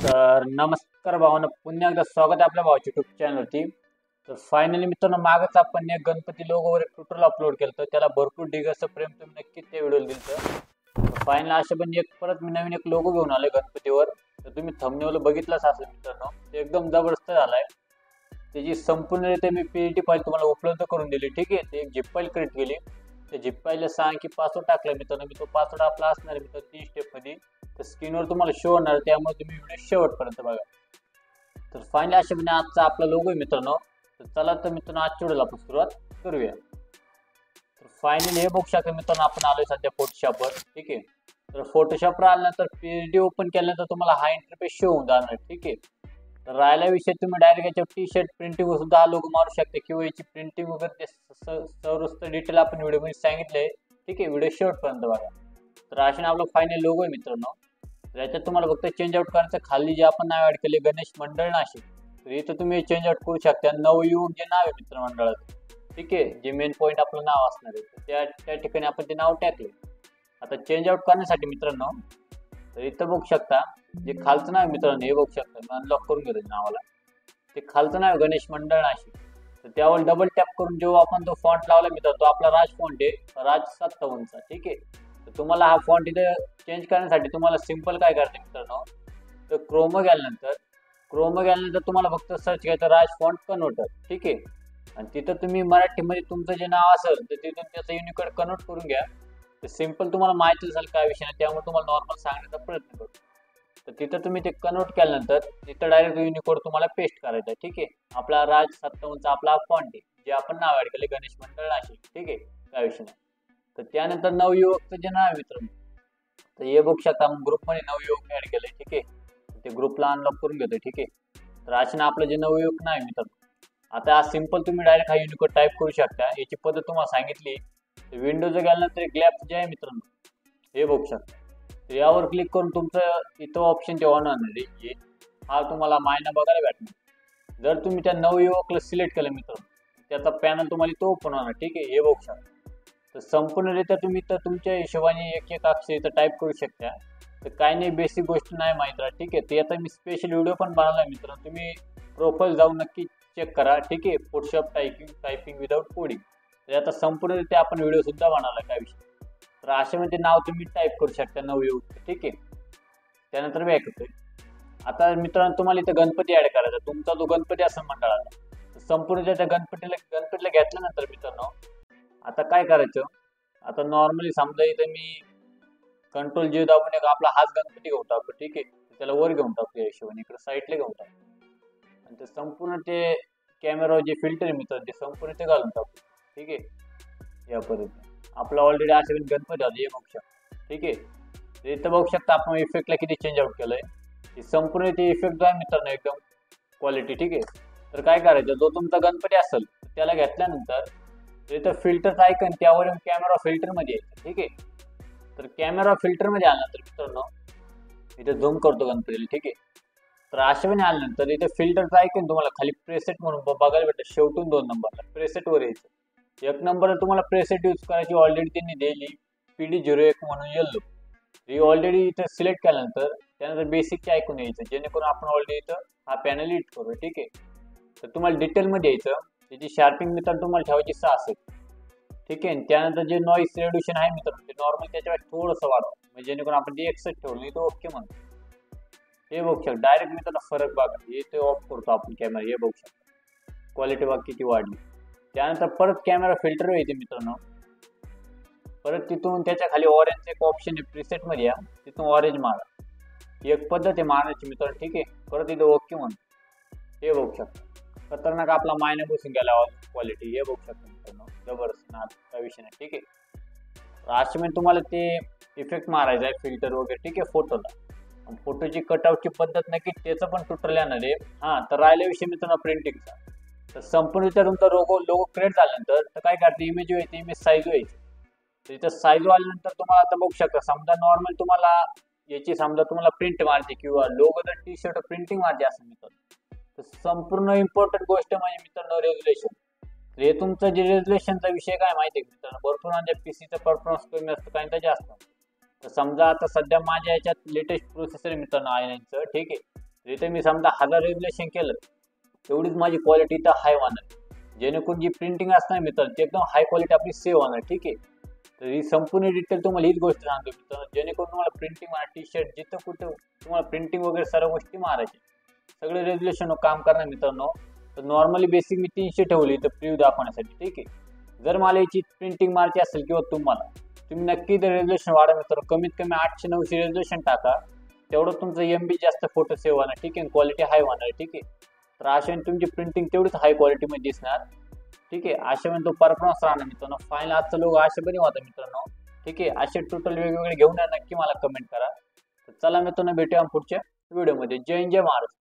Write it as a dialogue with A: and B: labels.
A: तर नमस्कार भावांनो, पुन्हा एकदा स्वागत आहे आपल्या भावाच्या युट्यूब चॅनलवरती. तर फायनली मित्रांनो, मागच आपण एक गणपती लोगोवर एक ट्युटोरियल अपलोड केलं होतं. त्याला भरपूर ढिगाचं प्रेम तुम्ही नक्कीच त्या व्हिडिओला दिलं. तर फायनली अशा पण एक परत मी नवीन एक लोगो घेऊन आलोय गणपतीवर. तर तुम्ही थंबनेल बघितलाच असेल मित्रांनो, ते एकदम जबरदस्त झालाय. त्याची संपूर्णरित्या मी पीएनजी फाईल तुम्हाला उपलब्ध करून दिली. ठीक आहे, ते एक झिप फाईल क्रिएट केली. त्या झिप फाईलला सांग की पासवर्ड टाकला मित्रांनो. मी तो पासवर्ड आपला असणार आहे मित्र 3 स्टेपमध्ये. तर स्क्रीनवर तुम्हाला शो होणार, त्यामुळे तुम्ही व्हिडिओ शेवटपर्यंत बघा. तर फायनली अशा म्हणजे आजचा आपला लोगो आहे मित्रांनो. तर चला तर मित्रांनो, आजच्या व्हिडिओला आपण सुरुवात करूया. तर फायनली हे बघू शकता मित्रांनो, आपण आलोय सध्या फोटोशॉपवर. ठीक आहे, तर फोटोशॉपवर आल्यानंतर पीएनजी ओपन केल्यानंतर तुम्हाला हा इंटरफेस शो होऊन जाणार. ठीक आहे, तर राहिला विषय, तुम्ही डायरेक्ट याच्यावर टी शर्ट प्रिंटिंग सुद्धा हा लोगो मारू शकता किंवा याची प्रिंटिंग वगैरे सर्व डिटेल आपण व्हिडिओमध्ये सांगितलंय. ठीक आहे, व्हिडिओ शेवटपर्यंत बघा. तर अशा आपला फायनल लोगो आहे मित्रांनो. तर याच्यात तुम्हाला फक्त चेंज आउट करायचं. खाली जे आपण नाव ऍड केले गणेश मंडळ नाशिक, तर इथं तुम्ही चेंज आउट करू शकता. नवयुवक जे नाव आहे मित्रमंडळाचं, ठीक आहे, जे मेन पॉईंट आपलं नाव असणार आहे, त्या ठिकाणी आपण ते नाव टाकले. आता चेंज आउट करण्यासाठी मित्रांनो, तर इथं बघू शकता जे खालचं नाव मित्रांनो, हे बघू शकता. मी अनलॉक करून घेतो नावाला. ते खालचं नाव गणेश मंडळ नाशिक. तर त्यावर डबल टॅप करून जेव्हा आपण तो फॉन्ट लावला मित्रांनो, तो आपला राज फॉन्ट आहे, राज 57चा. ठीक आहे, तर तुम्हाला हा फॉन्ट इथे चेंज करण्यासाठी तुम्हाला सिंपल काय करायचं मित्रांनो, तर क्रोम गेल्यानंतर तुम्हाला फक्त सर्च करायचं राज फॉन्ट कन्वर्टर. ठीक आहे, आणि तिथं तुम्ही मराठीमध्ये तुमचं जे नाव असेल तर तिथून त्याचं युनिकोड कन्वर्ट करून घ्या. तर सिंपल तुम्हाला माहिती असेल काय विषय नाही, त्यामुळे तुम्हाला नॉर्मल सांगण्याचा प्रयत्न करू. तर तिथं तुम्ही ते कन्वर्ट केल्यानंतर तिथं डायरेक्ट युनिकोड तुम्हाला पेस्ट करायचा. ठीक आहे, आपला राज 57चा आपला फॉन्ट आहे, जे आपण नाव ऍड केले गणेश मंडळ नाशिक. ठीक आहे, काय विषय नाही. तर त्यानंतर नवयुवकचं जे नाव आहे मित्रांनो, तर हे बघू शकता ग्रुपमध्ये नवयुवक ऍड केलंय. ठीक आहे, ते ग्रुपला अनलॉक करून घेतोय. ठीक आहे, तर अशा आपलं जे नवयुवक नाव आहे मित्रांनो, आता सिंपल तुम्ही डायरेक्ट हा युनिकोड टाईप करू शकता. याची पद्धत तुम्हाला सांगितली. विंडोज गेल्यानंतर एक लॅब जे आहे मित्रांनो, हे बघू शकता. तर यावर क्लिक करून तुमचं इथं ऑप्शन जे ऑन होणार आहे, हा तुम्हाला मायना बघायला भेटणार. जर तुम्ही त्या नवयुवकला सिलेक्ट केलं मित्रांनो, त्याचा पॅनल तुम्हाला तो ओपन होणार. ठीक आहे, हे बघू शकता. तर संपूर्णरित्या तुम्ही तर तुमच्या हिशोबाने एक एक अक्षर इथं टाईप करू शकता. तर काही नाही, बेसिक गोष्ट नाही माहीत राहा. ठीक आहे, ते आता मी स्पेशल व्हिडिओ पण बनवला आहे मित्रांनो, तुम्ही प्रोफाईल जाऊन नक्की चेक करा. ठीक आहे, फोटोशॉप टायपिंग विदाउट कोडिंग. तर आता संपूर्णरित्या आपण व्हिडिओ सुद्धा बनवला काय विषय. तर असे म्हणजे नाव तुम्ही टाईप करू शकता नवयुवक. ठीक आहे, त्यानंतर बॅक होतोय. आता मित्रांनो, तुम्हाला इथं गणपती ऍड करायचा. तुमचा जो गणपती असेल मंडळाला, तर संपूर्ण त्या गणपतीला घेतल्यानंतर मित्रांनो, आता काय करायचं, आता नॉर्मली समजा इथं मी कंट्रोल जे दाबून एक आपला हाच गणपती घेऊन टाकतो. ठीक आहे, त्याला वर घेऊन टाकतो, या हिशोबाने इकडे साईडला घेऊन टाकतो. आणि ते संपूर्ण ते कॅमेरा जे फिल्टर आहे मित्र, ते संपूर्ण ते घालून टाकतो. ठीक आहे, या पद्धतीने आपला ऑलरेडी असे गणपती होता, हे बघू शकता. ठीक आहे, तर इथं बघू शकता आपण इफेक्टला किती चेंज आउट केलंय. हे संपूर्ण ते इफेक्ट आहे मित्रांनो, एकदम क्वालिटी. ठीक आहे, तर काय करायचं, जो तुमचा गणपती असेल त्याला घेतल्यानंतर इथं फिल्टरचं ऐकन, त्यावर येऊन कॅमेरा फिल्टरमध्ये यायचं. ठीक आहे, तर कॅमेरा फिल्टरमध्ये आल्यानंतर मित्रांनो, इथे झूम करतो गणपतीला. ठीक आहे, तर अशा पण आल्यानंतर इथे फिल्टरचं ऐकन तुम्हाला खाली प्रेसेट म्हणून बघायला भेटतं. शेवटून 2 नंबरला प्रेसेटवर यायचं. 1 नंबर तुम्हाला प्रेसेट यूज करायची ऑलरेडी त्यांनी दिली, PD01 म्हणून येल्लो. ही ऑलरेडी इथं सिलेक्ट केल्यानंतर त्यानंतर बेसिकचे ऐकून यायचं, जेणेकरून आपण ऑलरेडी इथं हा पॅनल एडिट करू. ठीक आहे, तर तुम्हाला डिटेलमध्ये यायचं. त्याची शार्पिंग मित्रांनो तुम्हाला ठेवायची 6 असेल. ठीक आहे, त्यानंतर जे नॉईस रेड्युशन आहे मित्रांनो, ते नॉर्मल त्याच्यावर थोडंसं वाढवा, म्हणजे जेणेकरून आपण ते एक्सेप्ट ठेवलं नाही तो ओके म्हणतो. हे बघू शकता डायरेक्ट मित्रांनो फरक बघा. हे ते ऑफ करतो आपण कॅमेरा. हे बघू शकता क्वालिटी बघा किती वाढली. त्यानंतर परत कॅमेरा फिल्टर येते मित्रांनो. परत तिथून त्याच्या खाली ऑरेंज एक ऑप्शन आहे, प्रिसेटमध्ये या, तिथून ऑरेंज मारा. ही एक पद्धत आहे मारण्याची मित्रांनो. ठीक आहे, परत इथं ओके म्हणतो. हे बघू शकता खतरनाक आपला मायने बसून गेला क्वालिटी. हे बघू शकता मित्रांनो, जबरदस्त ना, काही विषय नाही. ठीक आहे, असे म्हणजे तुम्हाला ते इफेक्ट मारायचा आहे फिल्टर वगैरे. ठीक आहे, फोटोला फोटोची कटआउटची पद्धत नक्की त्याचं पण ट्युटोरियल येणार आहे. हां, तर राहिल्या विषय मित्रांनो प्रिंटिंगचा. तर संपूर्ण तुमचा लोगो क्रिएट झाल्यानंतर तर काय करते, इमेज व्हायची, इमेज साईज व्हायची. तर इथं साईज वाढल्यानंतर तुम्हाला आता बघू शकता, समजा नॉर्मल तुम्हाला याची समजा तुम्हाला प्रिंट मारते किंवा लोगो जर टी शर्ट प्रिंटिंग मारते असं मित्रांनो, तर संपूर्ण इम्पॉर्टंट गोष्ट म्हणजे मित्रांनो रेझोल्युशन. हे तुमचं जे रेझोल्युशनचा विषय काय माहिती आहे मित्रांनो, भरपूर म्हणजे पीसीचा परफॉर्मन्स कमी असतो, काही जास्त. तर समजा आता सध्या माझ्या याच्यात लेटेस्ट प्रोसेसर मित्रांनो i9चं. ठीक आहे, तर इथे मी समजा 1000 रेग्युलेशन केलं, तेवढीच माझी क्वालिटी इथं हाय होणार, जेणेकरून जी प्रिंटिंग असणार मित्रांनो ती एकदम हाय क्वालिटी आपली सेव्ह होणार. ठीक आहे. तर ही संपूर्ण डिटेल तुम्हाला हीच गोष्ट सांगतो मित्रांनो, जेणेकरून तुम्हाला प्रिंटिंग म्हणा, टी शर्ट जिथं कुठं तुम्हाला प्रिंटिंग वगैरे सर्व गोष्टी मारायचे, सगळे रेग्युलेशन काम करणार मित्रांनो. तर नॉर्मली बेसिक मी 300 ठेवली तर प्रिव्ह्यू दाखवण्यासाठी. ठीक आहे. जर मला याची प्रिंटिंग मारायची असेल किंवा तुम्ही नक्की तर रेग्युलेशन वाढा मित्रांनो, कमीत कमी 800-900 रेग्युलेशन टाका, तेवढं तुमचं MB जास्त फोटो सेव्ह होणार. ठीक आहे. क्वालिटी हाय होणार. ठीक आहे. तर अशाने तुमची प्रिंटिंग तेवढीच हाय क्वालिटीमध्ये दिसणार. ठीक आहे. अशाने तो परफॉर्मन्स राहणार मित्रांनो. फायनल आजचा लोगो अशा पण होता मित्रांनो. ठीक आहे. असे टोटल वेगवेगळे घेऊन या, नक्की मला कमेंट करा. तर चला मित्रांनो, भेटूया पुढच्या व्हिडिओमध्ये. जय हिंद, जय महाराष्ट्र.